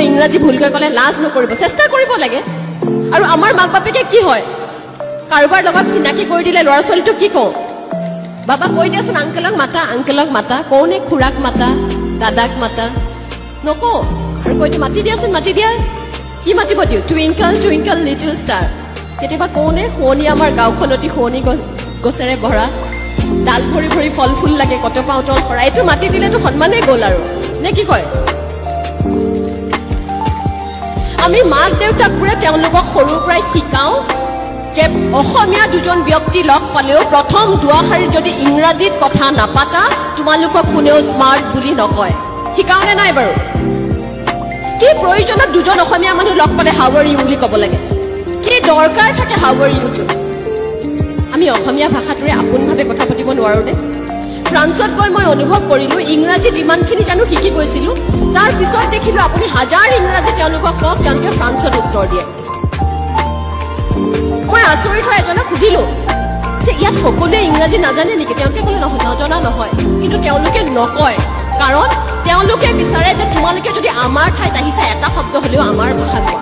ইংৰাজী ভুলকৈ ক'লে লাজ নকৰিব, চেষ্টা কৰিব লাগে। আৰু আমাৰ মাক বাপেকে কি হয়, কাৰোবাৰ লগত চিনাকি কৰি দিলে ল'ৰা ছোৱালীটোক কি কওঁ, বাবা কৈ দিয়াচোন আংকেলক মাতা, কওনে খুৰাক মাতা, দাদাক মাতা, নকওঁ। আৰু কৈ দিওঁ মাতি দিয়াচোন, মাতি দিয়া, কি মাতিব দিওঁ, টুইংকল টুইংকল লিটিল ষ্টাৰ। কেতিয়াবা কওনে শুৱনি আমাৰ গাঁওখন অতি শুৱনি গছেৰে ভৰা, ডাল ভৰি ভৰি ফল ফুল লাগে, কটপা উতল কৰা, এইটো মাতি দিলেতো সন্মানেই গ'ল আৰু নে কি কয়? আমি মাক দেউতাকবোৰে তেওঁলোকক সৰুৰ পৰাই শিকাওঁ যে অসমীয়া দুজন ব্যক্তি লগ পালেও প্ৰথম দুআষাৰীত যদি ইংৰাজীত কথা নাপাতা তোমালোকক কোনেও স্মাৰ্ট বুলি নকয়। শিকাওনে নাই বাৰু? কি প্ৰয়োজনত দুজন অসমীয়া মানুহ লগ পালে হাউ আৰ ইউ বুলি ক'ব লাগে? কি দৰকাৰ থাকে হাউ আৰ ইউটো? আমি অসমীয়া ভাষাটোৰে আপোনভাৱে কথা পাতিব নোৱাৰোনে? ফ্ৰান্সত গৈ মই অনুভৱ কৰিলো ইংৰাজী যিমানখিনি জানো শিকি গৈছিলো, তাৰ পিছত দেখিলো আপুনি হাজাৰ ইংৰাজী তেওঁলোকক কওক, তেওঁলোকে ফ্ৰান্সত উত্তৰ দিয়ে। মই আচৰিত হৈ এজনক সুধিলো যে ইয়াত সকলোৱে ইংৰাজী নাজানে নেকি? তেওঁলোকে ক'লে নহয়, নজনা নহয়, কিন্তু তেওঁলোকে নকয়, কাৰণ তেওঁলোকে বিচাৰে যে তোমালোকে যদি আমাৰ ঠাইত আহিছা এটা শব্দ হলেও আমাৰ ভাষা কোৱা।